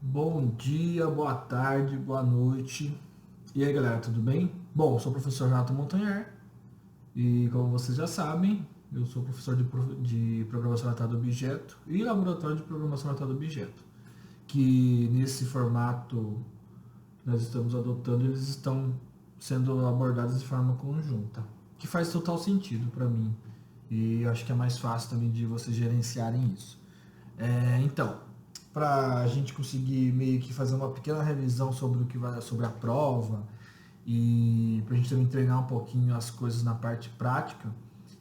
Bom dia, boa tarde, boa noite. E aí, galera, tudo bem? Bom, sou o professor Renato Montanher e, como vocês já sabem, eu sou professor de Programação Orientada a Objeto e Laboratório de Programação Orientada a Objeto, que nesse formato que nós estamos adotando, eles estão sendo abordados de forma conjunta, que faz total sentido para mim e acho que é mais fácil também de vocês gerenciarem isso. Então, para a gente conseguir meio que fazer uma pequena revisão sobre o que vai, sobre a prova e para a gente também treinar um pouquinho as coisas na parte prática,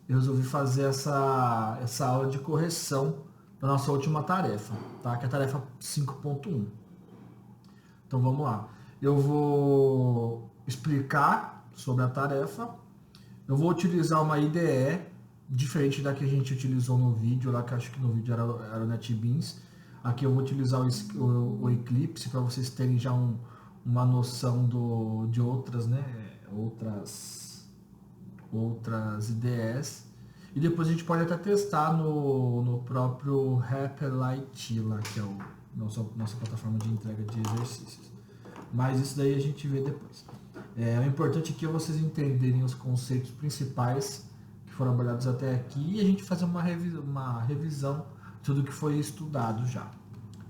eu resolvi fazer essa aula de correção da nossa última tarefa, tá? Que é a tarefa 5.1. Então vamos lá. Eu vou explicar sobre a tarefa. Eu vou utilizar uma IDE diferente da que a gente utilizou no vídeo, lá que acho que no vídeo era o NetBeans. Aqui eu vou utilizar o Eclipse para vocês terem já uma noção de outras, né? Outras IDEs. E depois a gente pode até testar no próprio Rapperlite, lá, que é nossa plataforma de entrega de exercícios. Mas isso daí a gente vê depois. O importante aqui é vocês entenderem os conceitos principais que foram abordados até aqui e a gente fazer uma revisão de tudo que foi estudado já.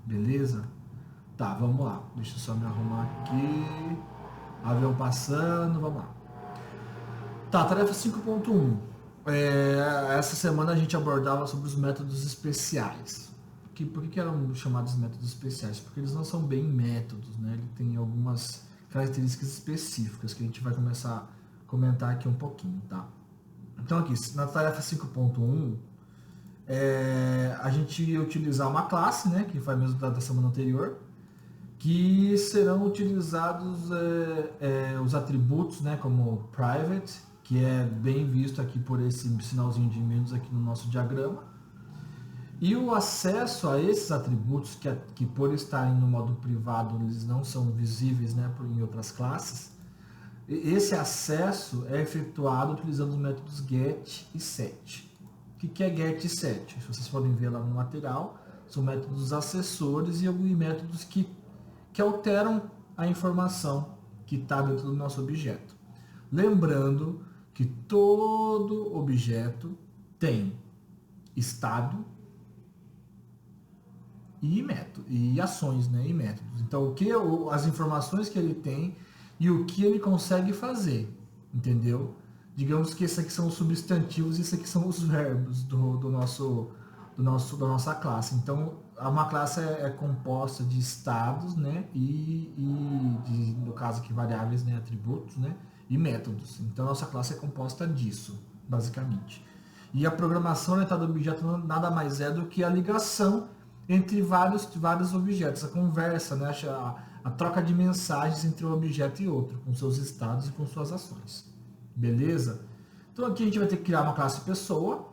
Beleza? Tá, vamos lá. Deixa eu só me arrumar aqui. Avião passando, vamos lá. Tá, tarefa 5.1. Essa semana a gente abordava sobre os métodos especiais. Por que eram chamados métodos especiais? Porque eles não são bem métodos, né? Ele tem algumas características específicas que a gente vai começar a comentar aqui um pouquinho, tá? Então aqui, na tarefa 5.1, a gente ia utilizar uma classe, né? Que foi a mesma da semana anterior, que serão utilizados os atributos, né? Como private, que é bem visto aqui por esse sinalzinho de menos aqui no nosso diagrama. E o acesso a esses atributos, que por estarem no modo privado, eles não são visíveis, né, em outras classes, esse acesso é efetuado utilizando os métodos get e set. O que é get e set? Se vocês podem ver lá no material, são métodos acessores e métodos que alteram a informação que está dentro do nosso objeto. Lembrando que todo objeto tem estado e método, e ações, né, e métodos. Então, as informações que ele tem e o que ele consegue fazer, entendeu? Digamos que esses aqui são os substantivos e esses aqui são os verbos da nossa classe. Então, uma classe é composta de estados, né, no caso aqui variáveis, né, atributos, né, e métodos. Então, a nossa classe é composta disso, basicamente. E a programação orientada a objeto nada mais é do que a ligação entre vários objetos, a conversa, né, a troca de mensagens entre um objeto e outro, com seus estados e com suas ações. Beleza? Então aqui a gente vai ter que criar uma classe pessoa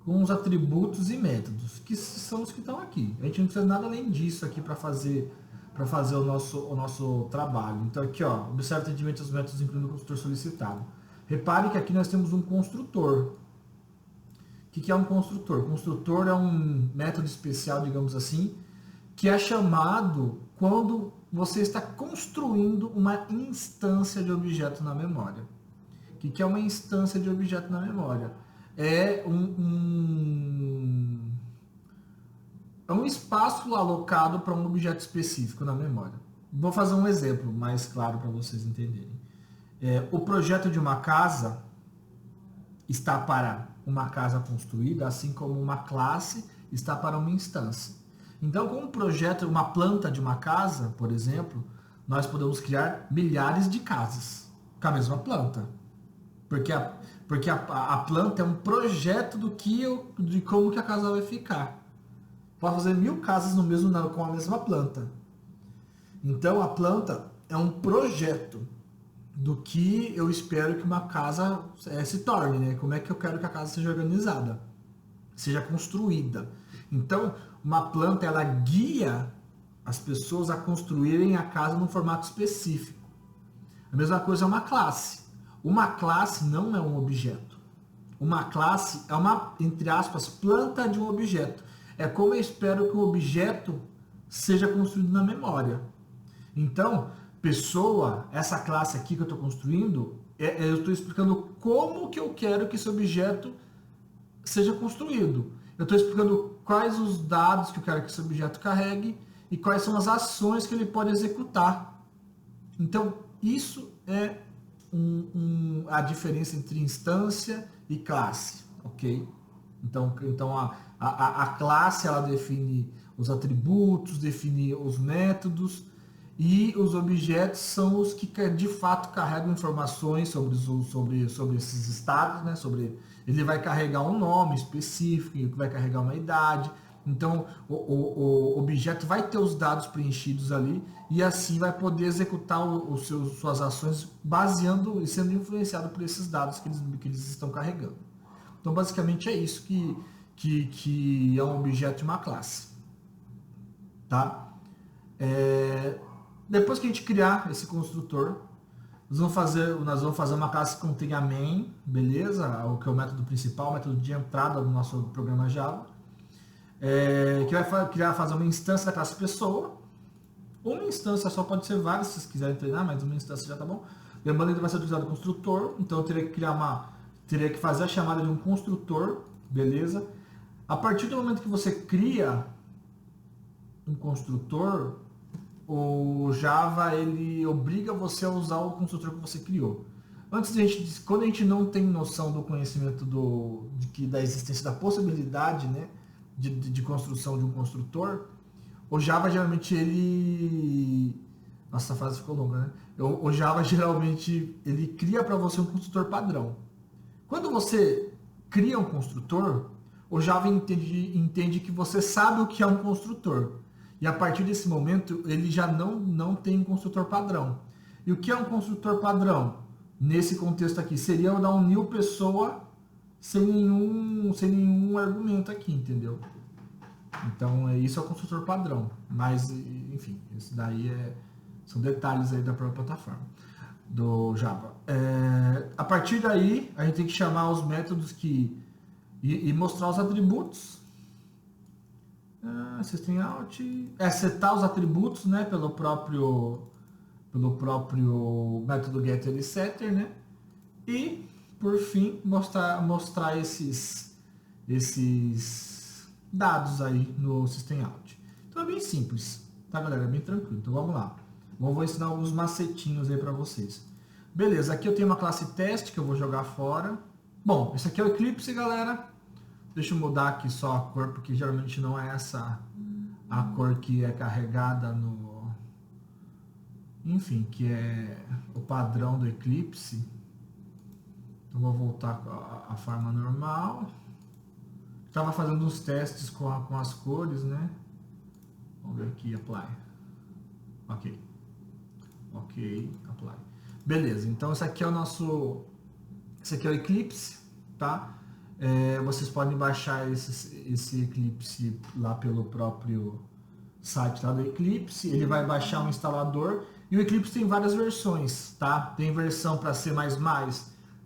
com os atributos e métodos, que são os que estão aqui. A gente não precisa nada além disso aqui para fazer o nosso trabalho. Então aqui, ó, observe o atendimento aos métodos incluindo o construtor solicitado. Repare que aqui nós temos um construtor. O que é um construtor? Construtor é um método especial, digamos assim, que é chamado quando você está construindo uma instância de objeto na memória. O que é uma instância de objeto na memória? É um espaço alocado para um objeto específico na memória. Vou fazer um exemplo mais claro para vocês entenderem. O projeto de uma casa está para uma casa construída, assim como uma classe está para uma instância. Então, com um projeto, uma planta de uma casa, por exemplo, nós podemos criar milhares de casas com a mesma planta. Porque a planta é um projeto de como que a casa vai ficar. Pode fazer 1000 casas com a mesma planta. Então, a planta é um projeto do que eu espero que uma casa se torne, né? Como é que eu quero que a casa seja organizada, seja construída. Então, uma planta, ela guia as pessoas a construírem a casa num formato específico. A mesma coisa é uma classe. Uma classe não é um objeto. Uma classe é uma, entre aspas, planta de um objeto. É como eu espero que o objeto seja construído na memória. Então, pessoa, essa classe aqui que eu estou construindo, eu estou explicando como que eu quero que esse objeto seja construído. Eu estou explicando quais os dados que eu quero que esse objeto carregue e quais são as ações que ele pode executar. Então, isso é a diferença entre instância e classe, ok? Então a classe ela define os atributos, define os métodos, e os objetos são os que de fato carregam informações sobre esses estados, né? Ele vai carregar um nome específico, vai carregar uma idade. Então o objeto vai ter os dados preenchidos ali e assim vai poder executar suas ações baseando e sendo influenciado por esses dados que eles estão carregando. Então basicamente é isso que é um objeto de uma classe. Tá? Depois que a gente criar esse construtor, nós vamos fazer uma classe que contenha main, beleza? O que é o método principal, o método de entrada do nosso programa Java. Que vai fazer uma instância da classe pessoa. Uma instância só, pode ser várias, se vocês quiserem treinar, mas uma instância já tá bom. Lembrando que vai ser utilizado o construtor, então eu teria que fazer a chamada de um construtor, beleza? A partir do momento que você cria um construtor, o Java ele obriga você a usar o construtor que você criou. Quando a gente não tem noção do conhecimento da existência da possibilidade, né, de construção de um construtor, o Java geralmente ele... Nossa, essa frase ficou longa, né? O Java geralmente ele cria para você um construtor padrão. Quando você cria um construtor, o Java entende que você sabe o que é um construtor. E a partir desse momento, ele já não tem um construtor padrão. E o que é um construtor padrão? Nesse contexto aqui, seria eu dar um new pessoa sem nenhum argumento aqui, entendeu? Então, isso é o construtor padrão. Mas, enfim, isso daí são detalhes aí da própria plataforma do Java. A partir daí, a gente tem que chamar os métodos e mostrar os atributos. System out. Setar os atributos, né, pelo próprio método getter e setter, né? E, por fim, mostrar esses dados aí no system out. Então é bem simples, tá, galera? É bem tranquilo. Então vamos lá. Vou ensinar alguns macetinhos aí para vocês. Beleza, aqui eu tenho uma classe teste que eu vou jogar fora. Bom, esse aqui é o Eclipse, galera. Deixa eu mudar aqui só a cor, porque geralmente não é essa a cor que é carregada no... Enfim, que é o padrão do Eclipse. Então vou voltar à forma normal. Estava fazendo uns testes com as cores, né? Vamos ver aqui, apply. Ok, apply. Beleza, então esse aqui é o Eclipse, tá? Vocês podem baixar esse Eclipse lá pelo próprio site lá do Eclipse. Ele vai baixar um instalador e o Eclipse tem várias versões, tá? Tem versão para C++,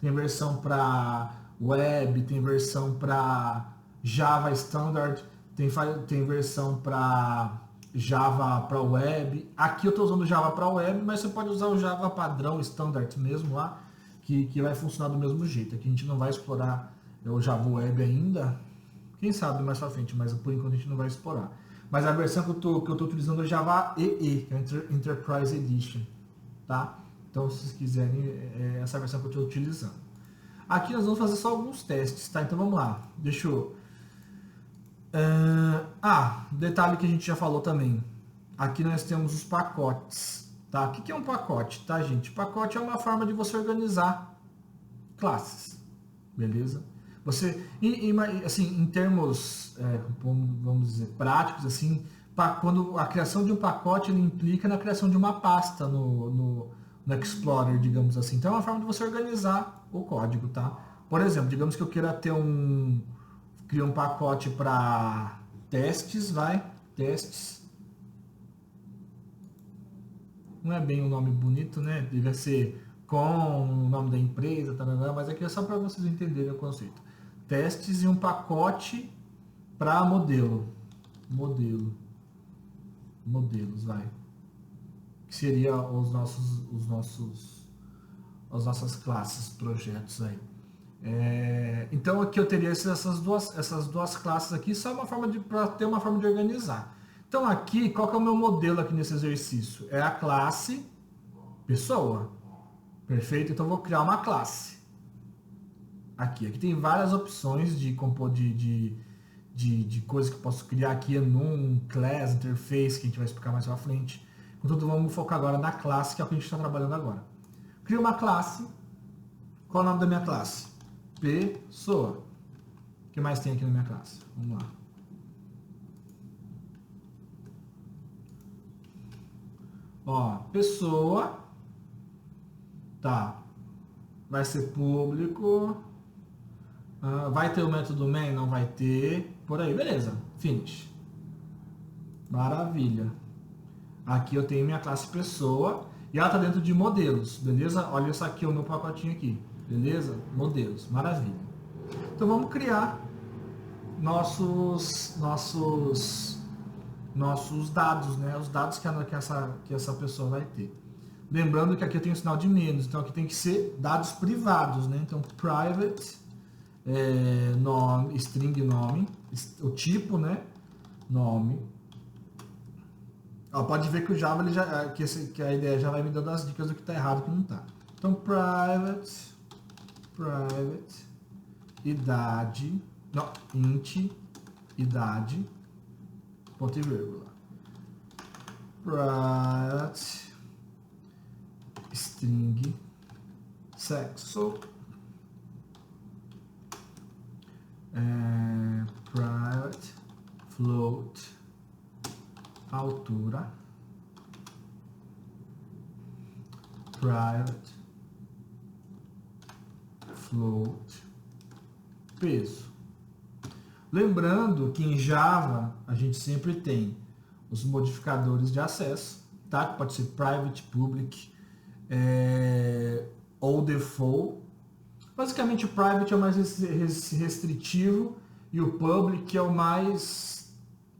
tem versão para web, tem versão para Java Standard, tem versão para Java para web. Aqui eu estou usando Java para web, mas você pode usar o Java padrão Standard mesmo lá, que vai funcionar do mesmo jeito. Aqui a gente não vai explorar o Java Web ainda, quem sabe mais pra frente, mas por enquanto a gente não vai explorar. Mas a versão que eu tô utilizando é Java EE, que é a Enterprise Edition, tá? Então, se vocês quiserem, é essa versão que eu estou utilizando. Aqui nós vamos fazer só alguns testes, tá? Então vamos lá. Deixa eu... detalhe que a gente já falou também. Aqui nós temos os pacotes, tá? O que é um pacote, tá, gente? Pacote é uma forma de você organizar classes, beleza? Você, assim, em termos, vamos dizer, práticos, assim, quando a criação de um pacote ele implica na criação de uma pasta no Explorer, digamos assim. Então é uma forma de você organizar o código, tá? Por exemplo, digamos que eu queira criar um pacote para testes, testes. Não é bem um nome bonito, né? Deve ser com o nome da empresa, mas aqui é só para vocês entenderem o conceito. Testes e um pacote para modelo. modelos, vai. Que seria as nossas classes, projetos aí. Então aqui eu teria essas duas classes aqui, só para ter uma forma de organizar. Então aqui, qual que é o meu modelo aqui nesse exercício? É a classe pessoa. Perfeito? Então eu vou criar uma classe. Aqui tem várias opções de coisas que eu posso criar aqui, enum, class, interface, que a gente vai explicar mais pra frente. Contudo, vamos focar agora na classe, que é o que a gente está trabalhando agora. Crio uma classe. Qual é o nome da minha classe? Pessoa. O que mais tem aqui na minha classe? Vamos lá. Ó, pessoa. Tá. Vai ser público. Vai ter o método main? Não vai ter. Por aí, beleza. Finish. Maravilha. Aqui eu tenho minha classe pessoa. E ela está dentro de modelos, beleza? Olha isso aqui, o meu pacotinho aqui. Beleza? Modelos. Maravilha. Então vamos criar nossos dados, né? Os dados que essa pessoa vai ter. Lembrando que aqui eu tenho um sinal de menos, então aqui tem que ser dados privados, né? Então private, nome, string nome, o tipo, né? Nome. Ó, pode ver que o Java que a ideia já vai me dando as dicas do que está errado e o que não está. Então private, idade, não, int, idade, ponto e vírgula. Private, string, sexo, private, float, altura, private, float, peso. Lembrando que em Java a gente sempre tem os modificadores de acesso, tá? Que pode ser private, public, ou default. Basicamente o private é o mais restritivo e o public é o mais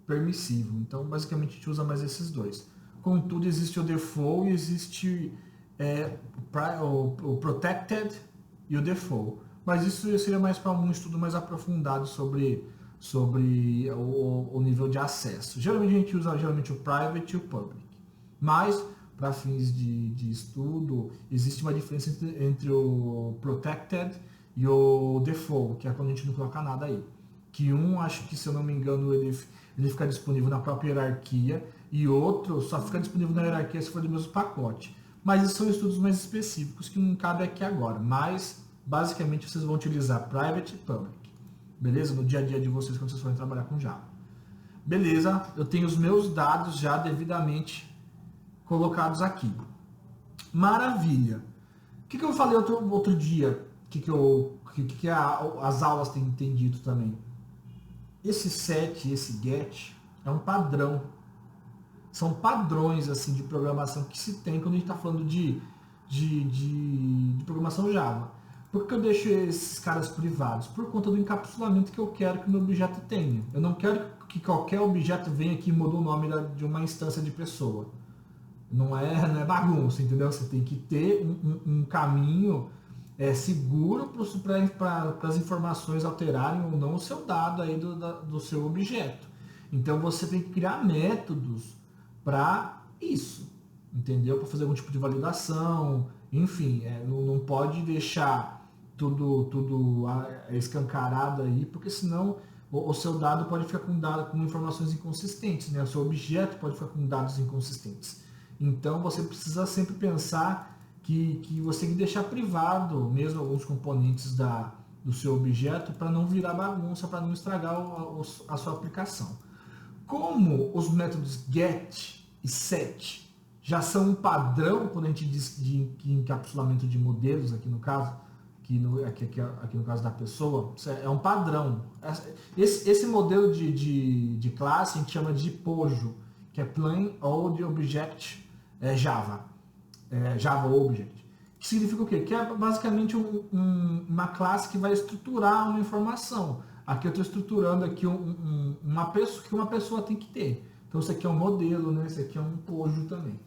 permissivo. Então basicamente a gente usa mais esses dois. Contudo, existe o default e existe o protected e o default. Mas isso seria mais para um estudo mais aprofundado sobre o nível de acesso. Geralmente a gente usa o private e o public. Mas, para fins de estudo, existe uma diferença entre o protected e o default, que é quando a gente não coloca nada aí. Que acho que, se eu não me engano, ele fica disponível na própria hierarquia, e outro só fica disponível na hierarquia se for do mesmo pacote. Mas esses são estudos mais específicos que não cabe aqui agora. Mas, basicamente, vocês vão utilizar private e public. Beleza? No dia a dia de vocês, quando vocês forem trabalhar com Java. Beleza? Eu tenho os meus dados já devidamente colocados aqui. Maravilha. O que eu falei outro dia? Que as aulas têm dito também? Esse set, esse get, é um padrão. São padrões assim de programação que se tem quando a gente está falando de programação Java. Por que eu deixo esses caras privados? Por conta do encapsulamento que eu quero que o meu objeto tenha. Eu não quero que qualquer objeto venha aqui e mude o nome de uma instância de pessoa. Não é bagunça, entendeu? Você tem que ter um caminho seguro para as informações alterarem ou não o seu dado aí do seu objeto. Então você tem que criar métodos para isso, entendeu? Para fazer algum tipo de validação, enfim, não pode deixar tudo escancarado aí, porque senão o seu dado pode ficar com informações inconsistentes, né? O seu objeto pode ficar com dados inconsistentes. Então você precisa sempre pensar que você tem que deixar privado mesmo alguns componentes do seu objeto para não virar bagunça, para não estragar a sua aplicação. Como os métodos get e set já são um padrão quando a gente diz de encapsulamento de modelos, aqui no caso, aqui no caso da pessoa, é um padrão. Esse modelo de classe a gente chama de POJO, que é Plain Old Object Java. Java Object. Que significa o quê? Que é basicamente uma classe que vai estruturar uma informação. Aqui eu estou estruturando aqui uma pessoa que uma pessoa tem que ter. Então isso aqui é um modelo, né? Isso aqui é um pojo também.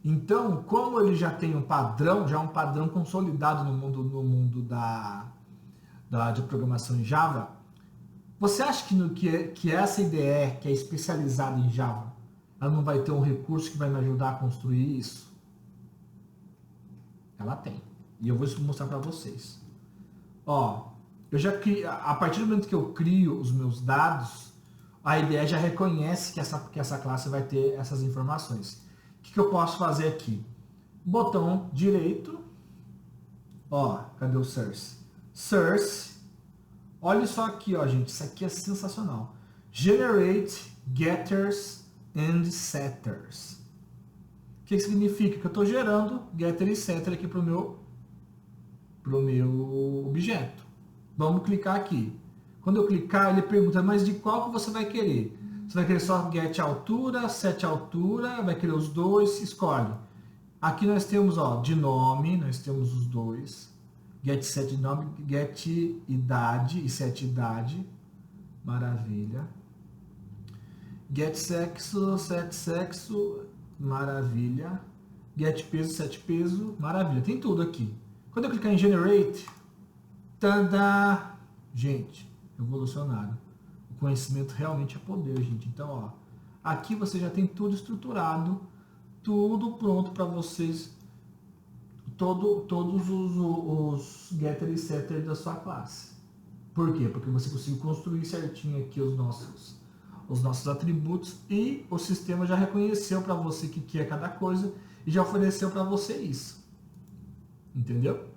Então, como ele já tem um padrão, já é um padrão consolidado no mundo de programação em Java, você acha que essa IDE, que é especializada em Java, ela não vai ter um recurso que vai me ajudar a construir isso? Ela tem. E eu vou mostrar para vocês. Ó, a partir do momento que eu crio os meus dados, a IDE já reconhece que essa classe vai ter essas informações. O que eu posso fazer aqui? Botão direito. Ó, cadê o source? Source. Olha só aqui, ó, gente. Isso aqui é sensacional. Generate getters and setters. O que significa? Que eu estou gerando getter e setter aqui para o meu objeto. Vamos clicar aqui. Quando eu clicar, ele pergunta, mas de qual que você vai querer? Você vai querer só get altura, set altura, vai querer os dois, escolhe. Aqui nós temos, ó, de nome, nós temos os dois. Get set de nome, get idade e set idade. Maravilha. Get sexo, set sexo. Maravilha. Get peso, set peso. Maravilha. Tem tudo aqui. Quando eu clicar em generate, tada! Gente, revolucionário. O conhecimento realmente é poder, gente. Então, ó, aqui você já tem tudo estruturado, tudo pronto para vocês, todos os getter e setter da sua classe. Por quê? Porque você conseguiu construir certinho aqui os nossos atributos e o sistema já reconheceu para você o que é cada coisa e já ofereceu para você isso. Entendeu?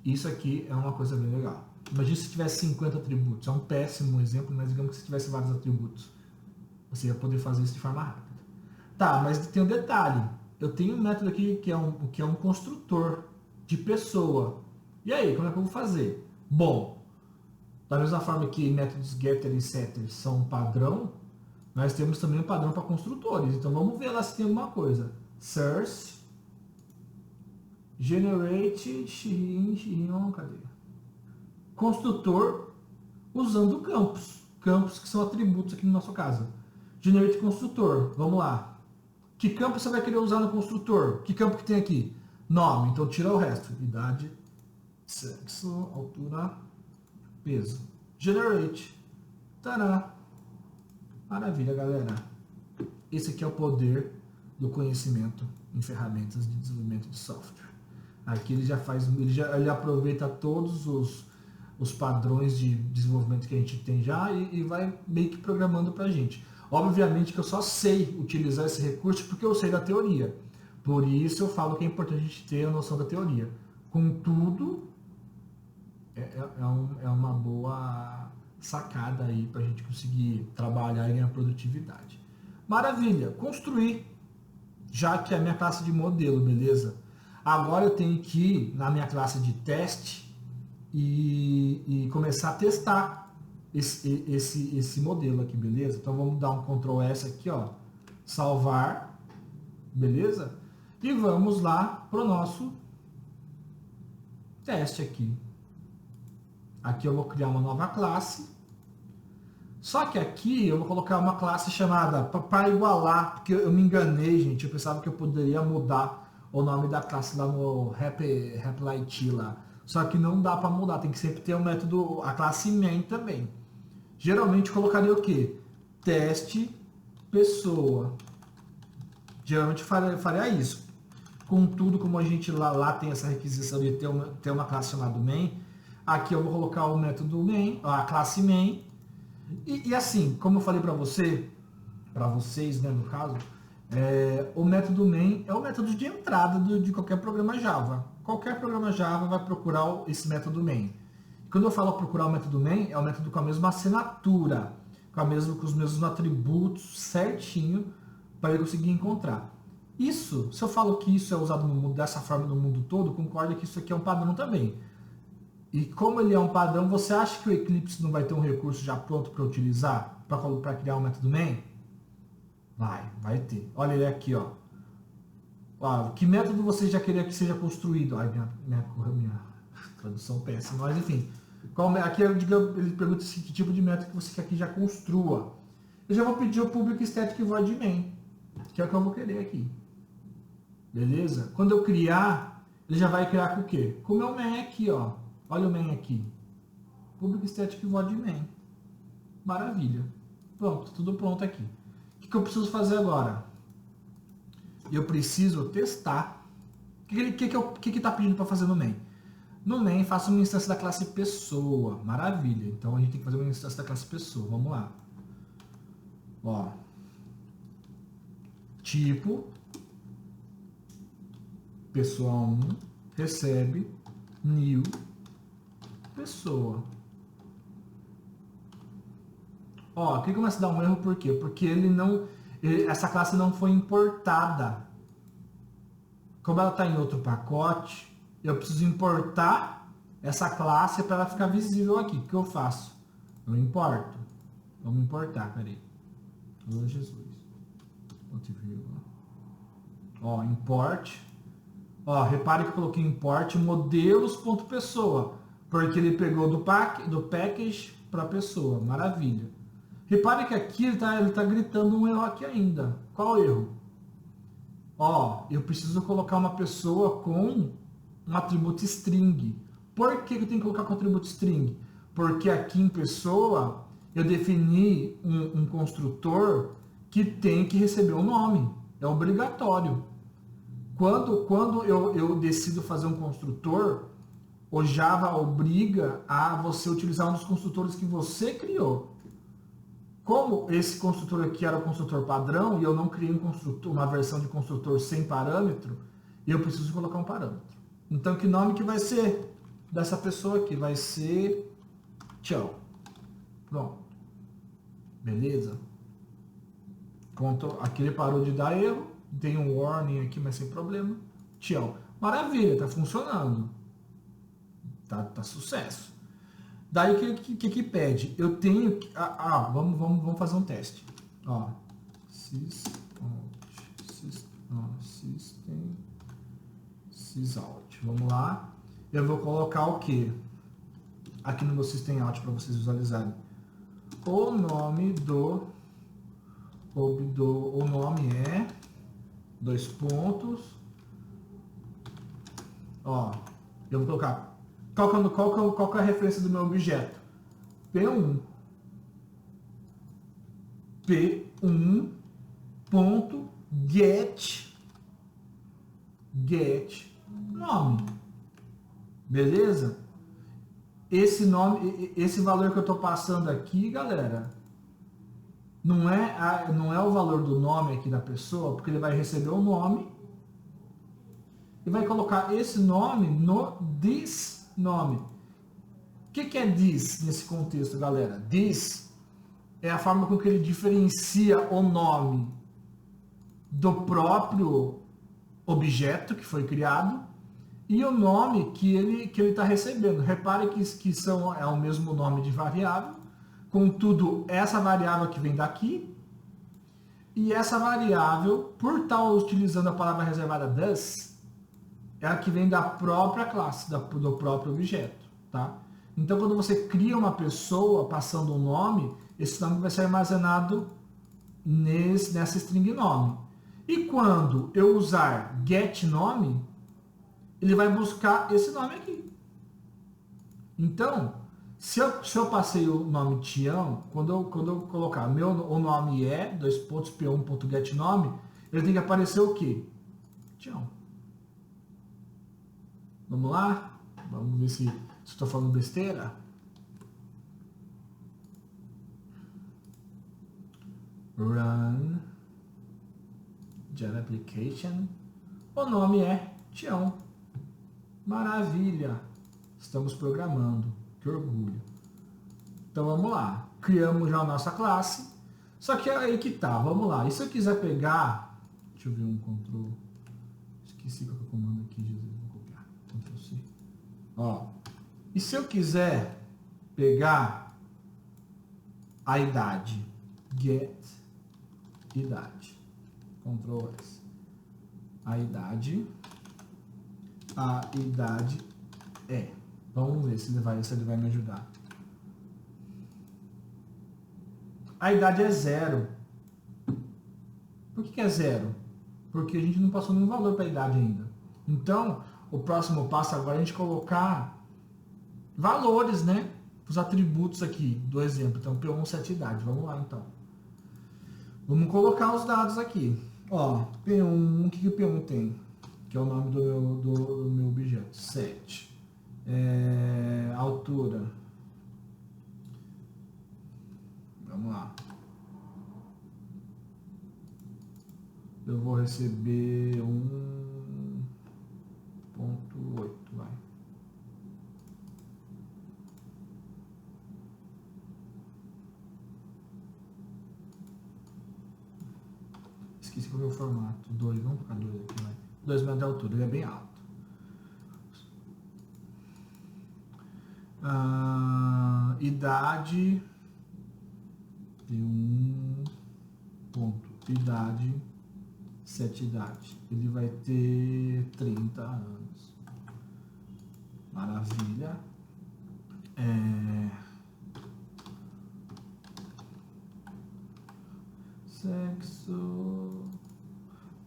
Isso aqui é uma coisa bem legal. Imagina se tivesse 50 atributos. É um péssimo exemplo, mas digamos que se tivesse vários atributos. Você ia poder fazer isso de forma rápida. Tá, mas tem um detalhe. Eu tenho um método aqui que é um construtor de pessoa. E aí, como é que eu vou fazer? Bom, da mesma forma que métodos getter e setter são um padrão, nós temos também um padrão para construtores. Então vamos ver lá se tem alguma coisa. Source, generate, cadê? Construtor usando campos. Campos que são atributos aqui no nosso caso. Generate construtor. Vamos lá. Que campo você vai querer usar no construtor? Que campo que tem aqui? Nome. Então tira o resto. Idade, sexo, altura, peso. Generate. Tará. Maravilha, galera. Esse aqui é o poder do conhecimento em ferramentas de desenvolvimento de software. Aqui ele aproveita todos os padrões de desenvolvimento que a gente tem já e vai meio que programando para a gente. Obviamente que eu só sei utilizar esse recurso porque eu sei da teoria. Por isso eu falo que é importante a gente ter a noção da teoria. Contudo, é uma boa sacada aí para a gente conseguir trabalhar e ganhar produtividade. Maravilha, construir, já que é a minha classe de modelo, beleza? Agora eu tenho que ir na minha classe de teste e começar a testar esse modelo aqui, beleza? Então vamos dar um Ctrl S aqui, ó, salvar, beleza? E vamos lá pro nosso teste aqui. Aqui eu vou criar uma nova classe. Só que aqui eu vou colocar uma classe chamada, para igualar, porque eu me enganei, gente, eu pensava que eu poderia mudar o nome da classe lá no Replit lá. Só que não dá para mudar, tem que sempre ter o método, a classe main também. Geralmente colocaria o quê? Teste pessoa. Geralmente faria isso. Contudo, como a gente lá tem essa requisição de ter uma classe chamada main, aqui eu vou colocar o método main, a classe main. E assim, como eu falei para vocês, né, no caso, o método main é o método de entrada de qualquer programa Java. Qualquer programa Java vai procurar esse método main. Quando eu falo procurar o método main, é o método com a mesma assinatura, com os mesmos atributos certinho para ele conseguir encontrar. Isso, se eu falo que isso é usado dessa forma no mundo todo, concorda que isso aqui é um padrão também. E como ele é um padrão, você acha que o Eclipse não vai ter um recurso já pronto para utilizar, para criar o método main? Vai ter. Olha ele aqui, ó. Que método você já queria que seja construído? Ai, minha tradução péssima, mas enfim. Aqui ele pergunta que tipo de método que você quer que já construa. eu já vou pedir o Public Static Void Main, que é o que eu vou querer aqui. Beleza? Quando eu criar, ele já vai criar com o quê? Com o meu main aqui, ó. Olha o main aqui. Public Static Void Main. Maravilha. Pronto, tudo pronto aqui. O que eu preciso fazer agora? Eu preciso testar. O que está pedindo para fazer no main? No main, faça uma instância da classe pessoa. Maravilha. Então a gente tem que fazer uma instância da classe pessoa. Vamos lá. Ó. Tipo. Pessoa 1 recebe new pessoa. Ó, aqui começa a dar um erro, por quê? Porque essa classe não foi importada. Como ela está em outro pacote, eu preciso importar essa classe para ela ficar visível aqui. O que eu faço? Eu importo. Vamos importar, peraí. Oh, Jesus. Ó, import. Ó, repare que eu coloquei import modelos.pessoa, porque ele pegou do package para pessoa. Maravilha. Repare que aqui ele tá gritando um erro aqui ainda. Qual o erro? Ó, eu preciso colocar uma pessoa com um atributo string. Por que eu tenho que colocar com atributo string? Porque aqui em pessoa eu defini um construtor que tem que receber um nome. É obrigatório. Quando eu decido fazer um construtor, o Java obriga a você utilizar um dos construtores que você criou. Como esse construtor aqui era o construtor padrão e eu não criei uma versão de construtor sem parâmetro, eu preciso colocar um parâmetro. Então, que nome que vai ser dessa pessoa aqui? Vai ser tchau. Pronto. Beleza? Aqui ele parou de dar erro. Tem um warning aqui, mas sem problema. Tchau. Maravilha, tá funcionando. Tá sucesso. Daí o que pede? Eu tenho que... vamos fazer um teste. Ó, sysout. Vamos lá. Eu vou colocar o quê? Aqui no meu system out para vocês visualizarem. O nome o nome é 2 pontos. Ó, eu vou colocar. Qual que é a referência do meu objeto? P1. P1.get nome. Beleza? Esse nome, esse valor que eu estou passando aqui, galera, não é o valor do nome aqui da pessoa, porque ele vai receber o nome e vai colocar esse nome no this nome. O que é this nesse contexto, galera? This é a forma com que ele diferencia o nome do próprio objeto que foi criado e o nome que ele está recebendo. Repare que é o mesmo nome de variável, contudo, essa variável que vem daqui e essa variável, por estar utilizando a palavra reservada this, é a que vem da própria classe, do próprio objeto, tá? Então, quando você cria uma pessoa passando um nome, esse nome vai ser armazenado nessa string nome. E quando eu usar get nome, ele vai buscar esse nome aqui. Então, se eu passei o nome Tião, quando eu colocar o nome é, P1.get nome, ele tem que aparecer o quê? Tião. Vamos lá? Vamos ver se estou falando besteira. Run Java Application. O nome é Tião. Maravilha. Estamos programando. Que orgulho. Então vamos lá. Criamos já a nossa classe. Só que aí que tá. Vamos lá. E se eu quiser pegar... Deixa eu ver um control. Esqueci qual é o comando aqui, Jesus. Ctrl+C. Ó, e se eu quiser pegar a idade, get idade, Ctrl+S, a idade é, vamos ver se ele vai me ajudar. A idade é 0. Por que é 0? Porque a gente não passou nenhum valor para a idade ainda. Então, o próximo passo agora é a gente colocar valores, né? Os atributos aqui do exemplo. Então, P1, 7 idade. Vamos lá, então. Vamos colocar os dados aqui. Ó, P1, o que o P1 tem? Que é o nome do meu objeto. 7. Altura. Vamos lá. Eu vou receber 1.8, vai. Esqueci qual é o formato. 2, vamos colocar 2 aqui, vai. 2 metros de altura, ele é bem alto. Idade. Tem ponto. Idade. 7 idade. Ele vai ter 30 anos. Maravilha. Sexo.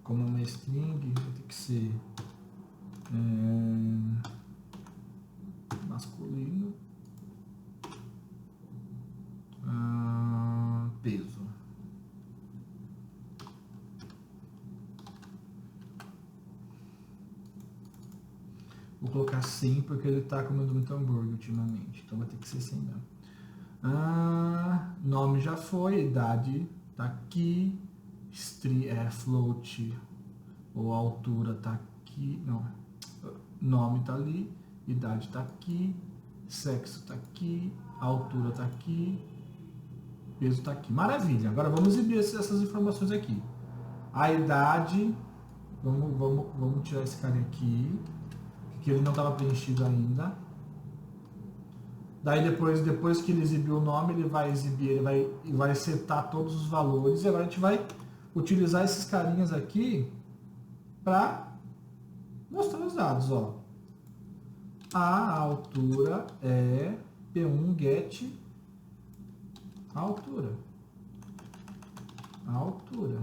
Como é uma string, vai ter que ser masculino. Peso. Vou colocar 100 porque ele está comendo muito hambúrguer ultimamente. Então vai ter que ser 100 mesmo. Nome já foi, idade tá aqui. Float ou altura tá aqui. Não. Nome tá ali. Idade tá aqui. Sexo tá aqui. Altura tá aqui. Peso tá aqui. Maravilha. Agora vamos exibir essas informações aqui. A idade. Vamos tirar esse cara aqui. Que ele não estava preenchido ainda. Daí depois que ele exibiu o nome, ele vai exibir, ele vai setar todos os valores. E agora a gente vai utilizar esses carinhas aqui para mostrar os dados. Ó. A altura é P1 get altura. A altura.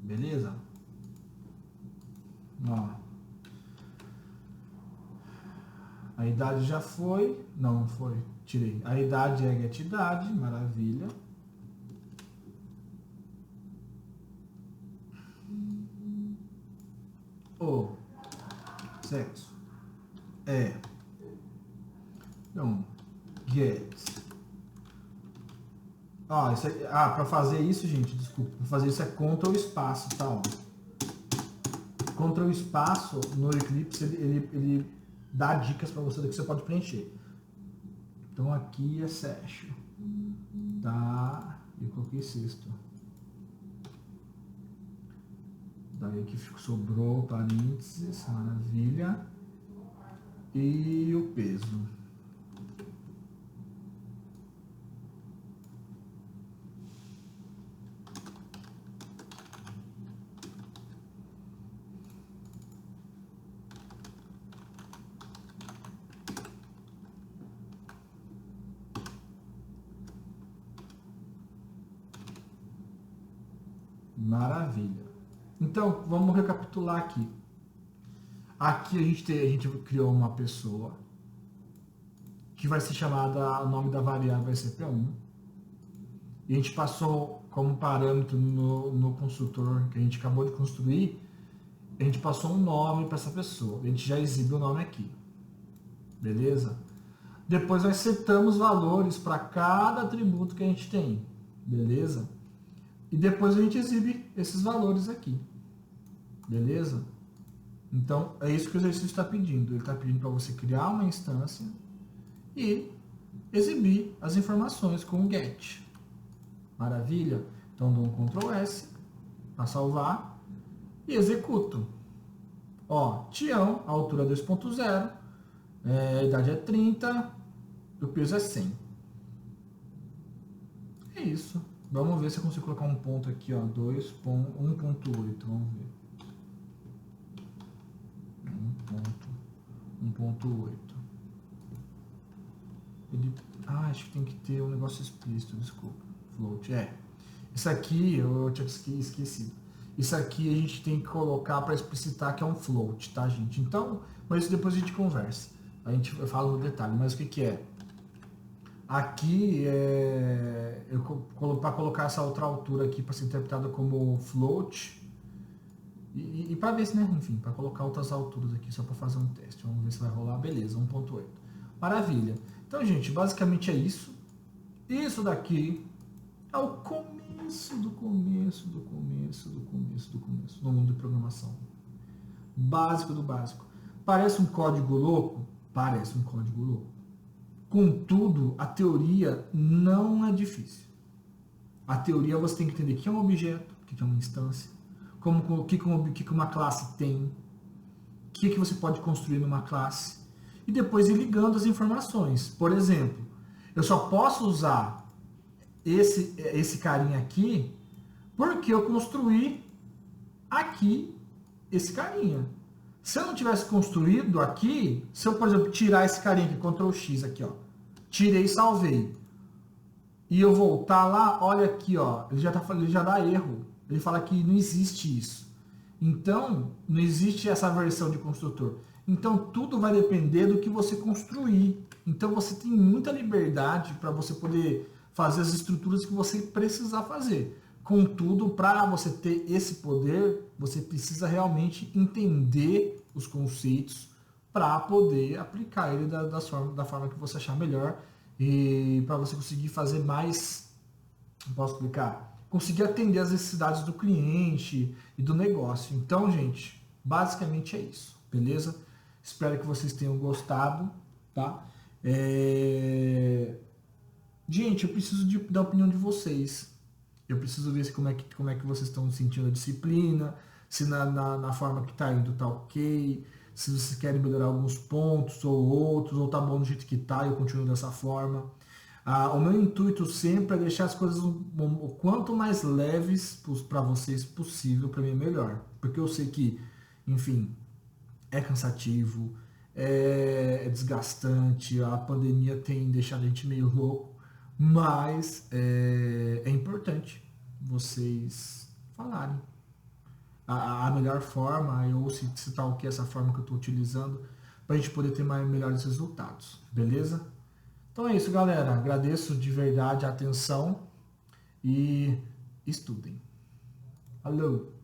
Beleza? Ó. A idade já foi. Não foi. Tirei. A idade é get idade. Maravilha. O sexo é. Então, get. Para fazer isso, gente, desculpa. Para fazer isso é Ctrl espaço, tá? Ó. Ctrl espaço no Eclipse, ele dá dicas para você do que você pode preencher. Então aqui é session. Tá? E coloquei sexto. Daí aqui sobrou parênteses, maravilha. E o peso. Maravilha. Então, vamos recapitular aqui. Aqui a gente criou uma pessoa que vai ser chamada, o nome da variável vai ser P1. E a gente passou como parâmetro no construtor que a gente acabou de construir, a gente passou um nome para essa pessoa. A gente já exibe o nome aqui. Beleza? Depois nós setamos valores para cada atributo que a gente tem. Beleza? E depois a gente exibe esses valores aqui. Beleza? Então, é isso que o exercício está pedindo. Ele está pedindo para você criar uma instância e exibir as informações com o get. Maravilha? Então, dou um Ctrl S para salvar e executo. Ó, Tião, a altura 2.0, a idade é 30, o peso é 100. É isso. Vamos ver se eu consigo colocar um ponto aqui, ó, 1.8, vamos ver. 1.8. Acho que tem que ter um negócio explícito, desculpa. Float, Isso aqui, eu tinha esquecido. Isso aqui a gente tem que colocar para explicitar que é um float, tá, gente? Então, mas isso depois a gente conversa. A gente fala no detalhe, mas o que é? Aqui, para colocar essa outra altura aqui para ser interpretada como float, e para ver se, né, enfim, para colocar outras alturas aqui, só para fazer um teste. Vamos ver se vai rolar. Beleza, 1.8. Maravilha. Então, gente, basicamente é isso. Isso daqui é o começo do começo no mundo de programação. Básico do básico. Parece um código louco? Parece um código louco. Contudo, a teoria não é difícil. A teoria você tem que entender o que é um objeto, o que é uma instância, o que uma classe tem, o que você pode construir numa classe, e depois ir ligando as informações. Por exemplo, eu só posso usar esse carinha aqui porque eu construí aqui esse carinha. Se eu não tivesse construído aqui, se eu, por exemplo, tirar esse carinha aqui, Ctrl X aqui, ó, tirei e salvei, e eu voltar lá, olha aqui, ó, ele já dá erro. Ele fala que não existe isso. Então, não existe essa versão de construtor. Então, tudo vai depender do que você construir. Então, você tem muita liberdade para você poder fazer as estruturas que você precisar fazer. Contudo, para você ter esse poder, você precisa realmente entender os conceitos para poder aplicar ele da forma que você achar melhor e para você conseguir fazer mais, posso explicar? Conseguir atender as necessidades do cliente e do negócio. Então, gente, basicamente é isso, beleza? Espero que vocês tenham gostado, tá? Gente, eu preciso da opinião de vocês. Eu preciso ver como é que vocês estão sentindo a disciplina, se na forma que está indo tá ok, se vocês querem melhorar alguns pontos ou outros, ou tá bom do jeito que tá e eu continuo dessa forma. O meu intuito sempre é deixar as coisas o quanto mais leves para vocês possível, para mim é melhor. Porque eu sei que, enfim, é cansativo, é desgastante, a pandemia tem deixado a gente meio louco, mas é importante vocês falarem a melhor forma, ou se tá o que essa forma que eu estou utilizando, para a gente poder ter melhores resultados, beleza? Então é isso, galera. Agradeço de verdade a atenção e estudem. Alô!